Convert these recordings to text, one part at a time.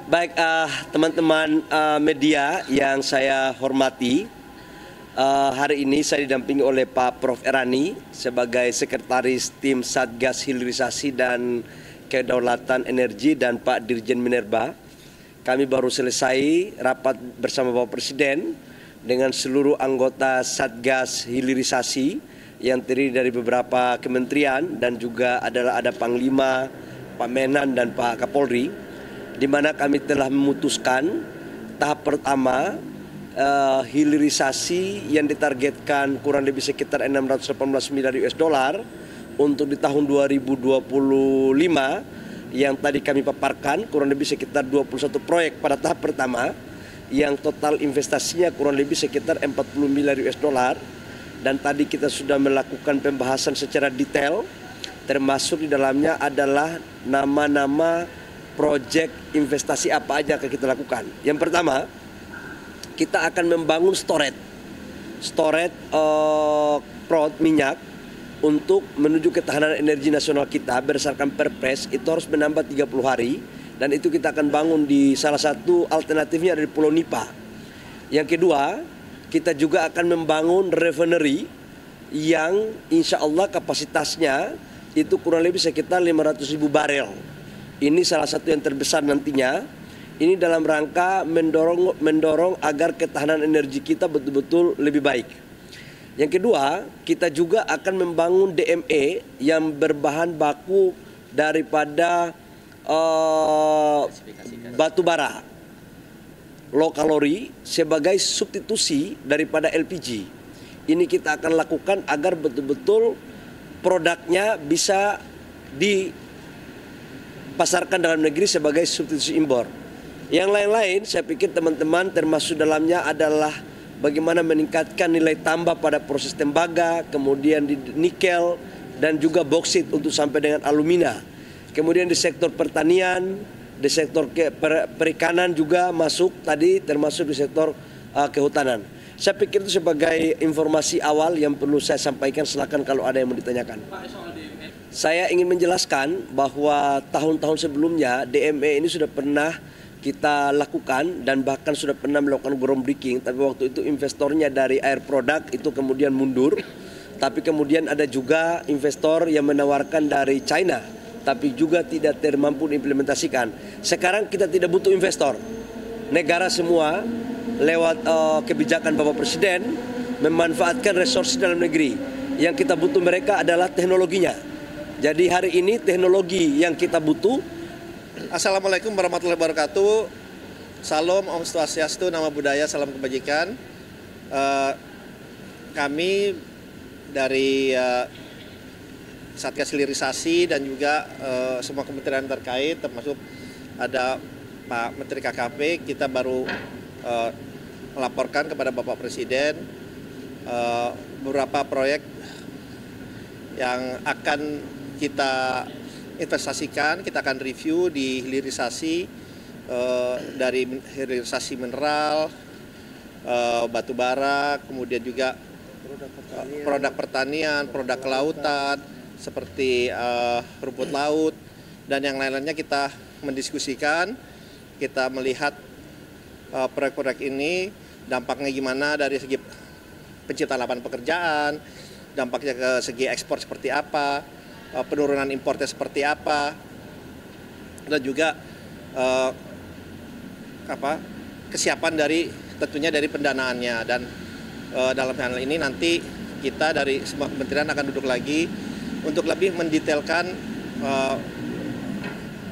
Baik, teman-teman media yang saya hormati, hari ini saya didampingi oleh Pak Prof. Erani sebagai Sekretaris Tim Satgas Hilirisasi dan Kedaulatan Energi dan Pak Dirjen Minerba. Kami baru selesai rapat bersama Bapak Presiden dengan seluruh anggota Satgas Hilirisasi yang terdiri dari beberapa kementerian dan juga ada Panglima, Pak Menan dan Pak Kapolri, di mana kami telah memutuskan tahap pertama hilirisasi yang ditargetkan kurang lebih sekitar 618 miliar US dollar untuk di tahun 2025 yang tadi kami paparkan kurang lebih sekitar 21 proyek pada tahap pertama yang total investasinya kurang lebih sekitar 40 miliar US dollar, dan tadi kita sudah melakukan pembahasan secara detail termasuk di dalamnya adalah nama-nama proyek investasi apa aja yang kita lakukan. Yang pertama, kita akan membangun storage minyak untuk menuju ketahanan energi nasional kita berdasarkan Perpres itu harus menambah 30 hari, dan itu kita akan bangun di salah satu alternatifnya dari Pulau Nipa. Yang kedua, kita juga akan membangun refinery yang insya Allah kapasitasnya itu kurang lebih sekitar 500.000 barel. Ini salah satu yang terbesar nantinya. Ini dalam rangka mendorong agar ketahanan energi kita betul-betul lebih baik. Yang kedua, kita juga akan membangun DME yang berbahan baku daripada batu bara low kalori sebagai substitusi daripada LPG. Ini kita akan lakukan agar betul-betul produknya bisa dipasarkan dalam negeri sebagai substitusi impor. Yang lain-lain saya pikir teman-teman termasuk dalamnya adalah bagaimana meningkatkan nilai tambah pada proses tembaga, kemudian di nikel dan juga boksit untuk sampai dengan alumina. Kemudian di sektor pertanian, di sektor perikanan juga masuk tadi, termasuk di sektor kehutanan. Saya pikir itu sebagai informasi awal yang perlu saya sampaikan. Silakan kalau ada yang mau ditanyakan. Saya ingin menjelaskan bahwa tahun-tahun sebelumnya DME ini sudah pernah kita lakukan dan bahkan sudah pernah melakukan groundbreaking, tapi waktu itu investornya dari Air Product itu kemudian mundur. Tapi kemudian ada juga investor yang menawarkan dari China, tapi juga tidak termampu diimplementasikan. Sekarang kita tidak butuh investor. Negara semua lewat kebijakan Bapak Presiden memanfaatkan resource dalam negeri. Yang kita butuh mereka adalah teknologinya. Jadi hari ini teknologi yang kita butuh. Assalamualaikum warahmatullahi wabarakatuh. Salam, Om Swastiastu, Nama Budaya, Salam Kebajikan. Kami dari Satgas Hilirisasi dan juga semua kementerian terkait, termasuk ada Pak Menteri KKP, kita baru melaporkan kepada Bapak Presiden beberapa proyek yang akan kita investasikan. Kita akan review di hilirisasi, dari hilirisasi mineral, batu bara, kemudian juga produk pertanian, produk kelautan seperti rumput laut dan yang lain-lainnya. Kita mendiskusikan, kita melihat proyek-proyek ini dampaknya gimana dari segi penciptaan lapangan pekerjaan, dampaknya ke segi ekspor seperti apa, penurunan impornya seperti apa, dan juga kesiapan dari tentunya dari pendanaannya. Dan dalam hal ini nanti kita dari semua kementerian akan duduk lagi untuk lebih mendetailkan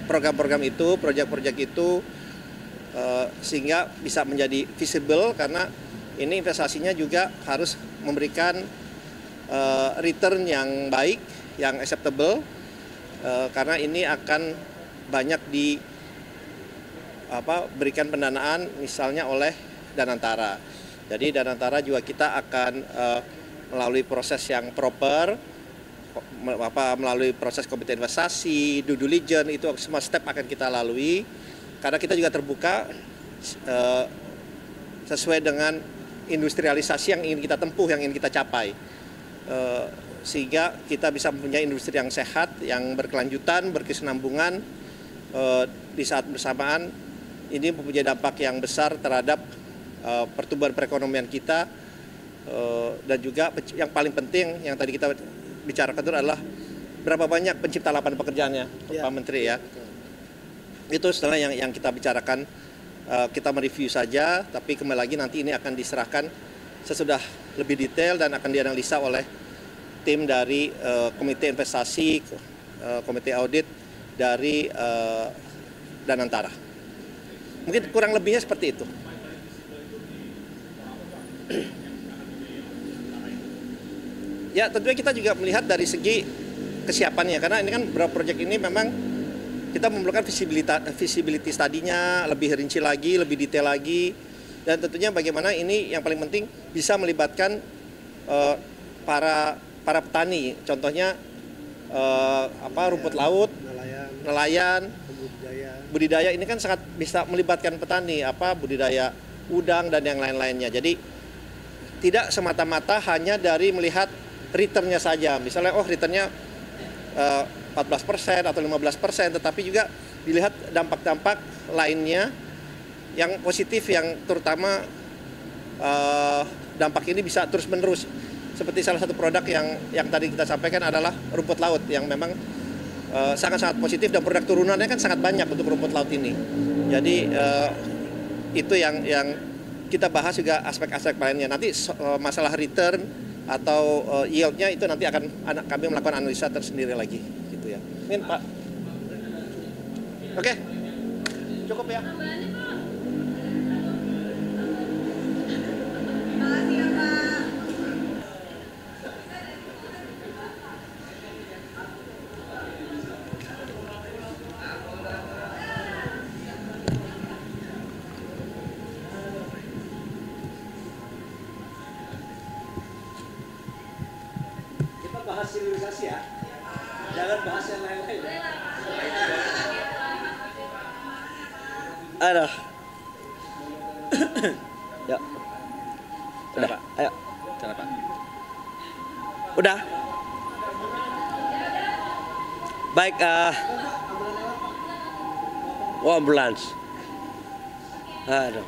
program-program itu, proyek-proyek itu, sehingga bisa menjadi visible, karena ini investasinya juga harus memberikan return yang baik, yang acceptable, karena ini akan banyak berikan pendanaan misalnya oleh Danantara. Jadi Danantara juga kita akan melalui proses yang proper, melalui proses komite investasi, due diligence, itu semua step akan kita lalui, karena kita juga terbuka sesuai dengan industrialisasi yang ingin kita tempuh, yang ingin kita capai. Sehingga kita bisa mempunyai industri yang sehat, yang berkelanjutan, berkesinambungan, di saat bersamaan ini mempunyai dampak yang besar terhadap pertumbuhan perekonomian kita, dan juga yang paling penting yang tadi kita bicarakan itu adalah berapa banyak pencipta lapangan pekerjaannya, Pak Menteri ya. Itu setelah yang kita bicarakan, kita mereview saja, tapi kembali lagi nanti ini akan diserahkan sesudah lebih detail dan akan dianalisa oleh tim dari Komite Investasi, Komite Audit dari Danantara. Mungkin kurang lebihnya seperti itu. Ya tentunya kita juga melihat dari segi kesiapannya, karena ini kan beberapa proyek ini memang kita memerlukan visibility study-nya lebih rinci lagi, lebih detail lagi, dan tentunya bagaimana ini yang paling penting bisa melibatkan para petani, contohnya rumput laut, nelayan, budidaya ini kan sangat bisa melibatkan petani, budidaya udang dan yang lain-lainnya. Jadi tidak semata-mata hanya dari melihat returnnya saja, misalnya returnnya 14% atau 15%, tetapi juga dilihat dampak-dampak lainnya yang positif, yang terutama dampak ini bisa terus-menerus. Seperti salah satu produk yang tadi kita sampaikan adalah rumput laut yang memang sangat-sangat positif, dan produk turunannya kan sangat banyak untuk rumput laut ini. Jadi itu yang kita bahas juga aspek-aspek lainnya. Nanti masalah return atau yield-nya itu nanti akan kami melakukan analisa tersendiri lagi, gitu ya. Ini Pak. Oke, cukup ya. Bahas hilirisasi ya, jangan bahas yang lain-lain. Aduh. Ya. Udah, Pak. Ayo. Cara Pak. Udah. Baik, ambulans. Aduh.